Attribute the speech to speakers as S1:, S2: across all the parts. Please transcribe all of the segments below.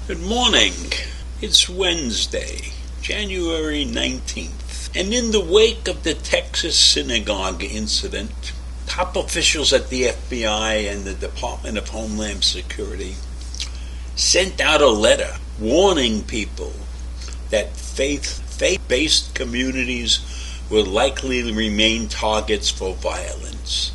S1: Good morning. It's Wednesday, January 19th. And in the wake of the Texas synagogue incident, top officials at the FBI and the Department of Homeland Security sent out a letter warning people that faith-based communities will likely remain targets for violence.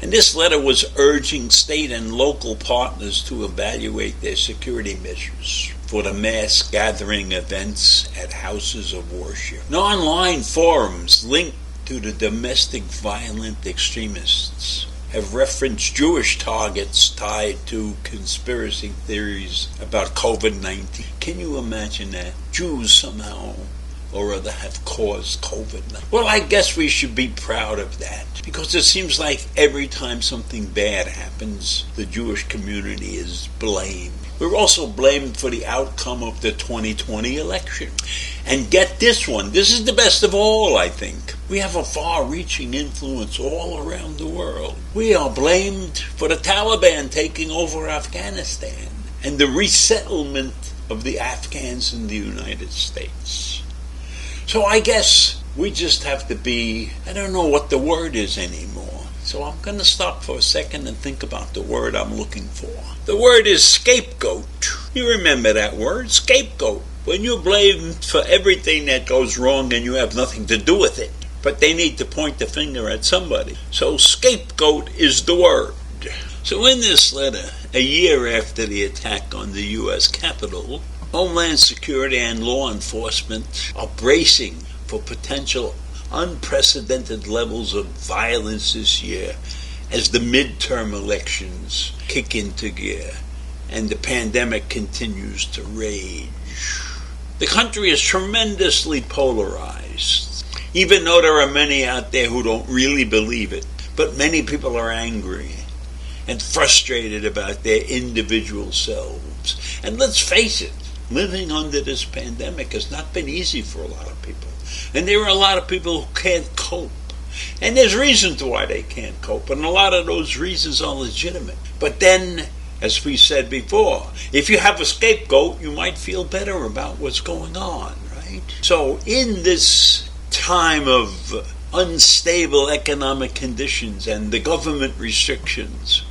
S1: And this letter was urging state and local partners to evaluate their security measures for the mass gathering events at houses of worship. And online forums linked to the domestic violent extremists have referenced Jewish targets tied to conspiracy theories about COVID-19. Can you imagine that? Jews somehow or other have caused COVID-19. Well, I guess we should be proud of that, because it seems like every time something bad happens, the Jewish community is blamed. We're also blamed for the outcome of the 2020 election. And get this one, this is the best of all, I think. We have a far-reaching influence all around the world. We are blamed for the Taliban taking over Afghanistan and the resettlement of the Afghans in the United States. So I guess we just have to be, I don't know what the word is anymore. So I'm going to stop for a second and think about the word I'm looking for. The word is scapegoat. You remember that word, scapegoat. When you're blamed for everything that goes wrong and you have nothing to do with it. But they need to point the finger at somebody. So scapegoat is the word. So in this letter, a year after the attack on the U.S. Capitol, Homeland Security and law enforcement are bracing for potential unprecedented levels of violence this year as the midterm elections kick into gear and the pandemic continues to rage. The country is tremendously polarized, even though there are many out there who don't really believe it. But many people are angry and frustrated about their individual selves. And let's face it, living under this pandemic has not been easy for a lot of people. And there are a lot of people who can't cope. And there's reasons why they can't cope, and a lot of those reasons are legitimate. But then, as we said before, if you have a scapegoat, you might feel better about what's going on, right? So in this time of unstable economic conditions and the government restrictions,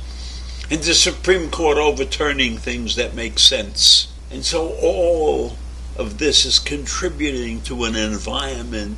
S1: and the Supreme Court overturning things that make sense, and so all of this is contributing to an environment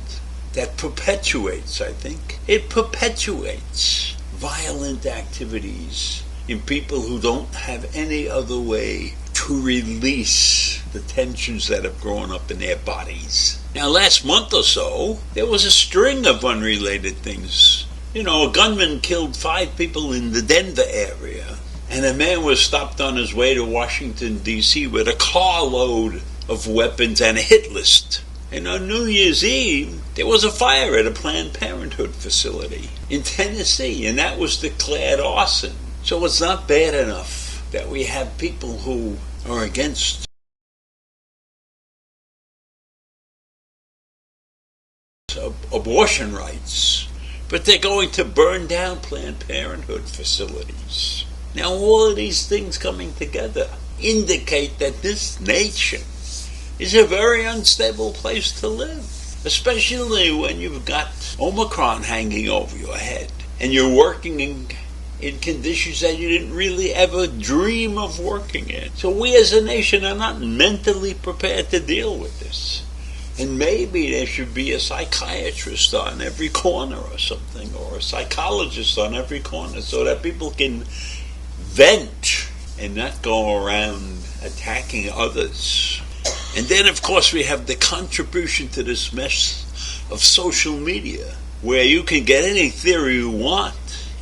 S1: that perpetuates, I think, it perpetuates violent activities in people who don't have any other way to release the tensions that have grown up in their bodies. Now, last month or so, there was a string of unrelated things. You know, a gunman killed 5 people in the Denver area, and a man was stopped on his way to Washington, D.C. with a carload of weapons and a hit list. And on New Year's Eve, there was a fire at a Planned Parenthood facility in Tennessee, and that was declared arson. So it's not bad enough that we have people who are against abortion rights, but they're going to burn down Planned Parenthood facilities. Now, all of these things coming together indicate that this nation is a very unstable place to live, especially when you've got Omicron hanging over your head and you're working in conditions that you didn't really ever dream of working in. So we as a nation are not mentally prepared to deal with this. And maybe there should be a psychiatrist on every corner or something, or a psychologist on every corner, so that people can vent and not go around attacking others. And then, of course, we have the contribution to this mess of social media, where you can get any theory you want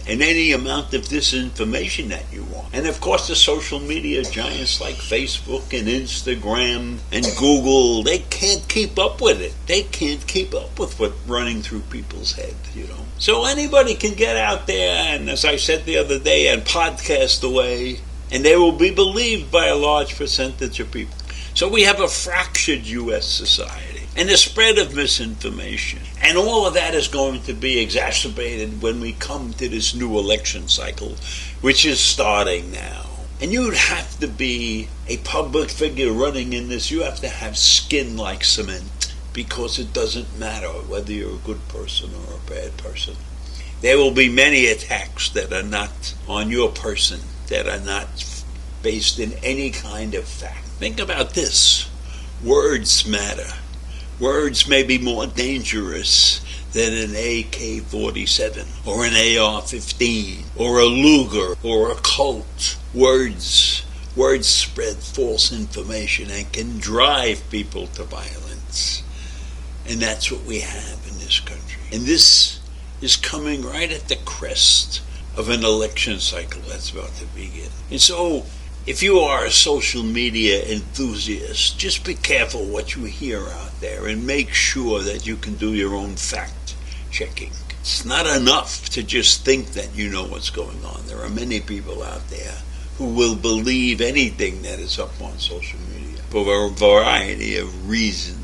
S1: and any amount of disinformation that you want. And of course the social media giants like Facebook and Instagram and Google, they can't keep up with it. They can't keep up with what's running through people's head. So anybody can get out there and, as I said the other day, and podcast away, and they will be believed by a large percentage of people. So we have a fractured U.S. society and the spread of misinformation. And all of that is going to be exacerbated when we come to this new election cycle, which is starting now. And you'd have to be a public figure running in this. You have to have skin like cement, because it doesn't matter whether you're a good person or a bad person. There will be many attacks that are not on your person, that are not based in any kind of fact. Think about this. Words matter. Words may be more dangerous than an AK-47 or an AR-15 or a Luger or a Colt. Words spread false information and can drive people to violence. And that's what we have in this country. And this is coming right at the crest of an election cycle that's about to begin. And so, if you are a social media enthusiast, just be careful what you hear out there and make sure that you can do your own fact checking. It's not enough to just think that you know what's going on. There are many people out there who will believe anything that is up on social media for a variety of reasons.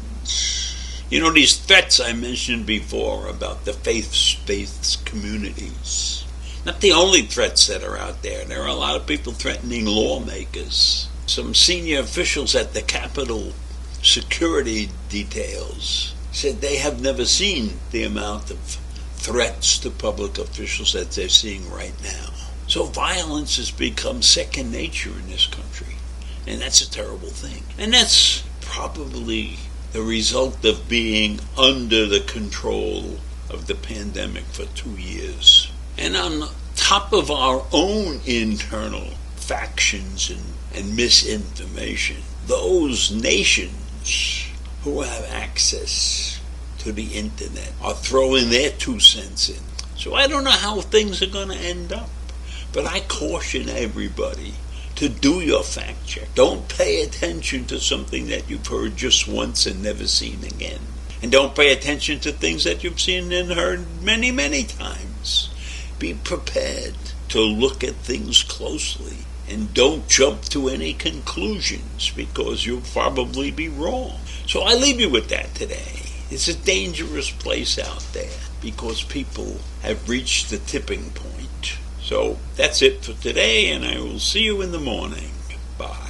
S1: These threats I mentioned before about the faith-based communities. Not the only threats that are out there. There are a lot of people threatening lawmakers. Some senior officials at the Capitol security details said they have never seen the amount of threats to public officials that they're seeing right now. So violence has become second nature in this country. And that's a terrible thing. And that's probably the result of being under the control of the pandemic for 2 years. And on top of our own internal factions and misinformation, those nations who have access to the internet are throwing their 2 cents in. So I don't know how things are going to end up, but I caution everybody to do your fact check. Don't pay attention to something that you've heard just once and never seen again. And don't pay attention to things that you've seen and heard many, many times. Be prepared to look at things closely and don't jump to any conclusions, because you'll probably be wrong. So I leave you with that today. It's a dangerous place out there because people have reached the tipping point. So that's it for today, and I will see you in the morning. Bye.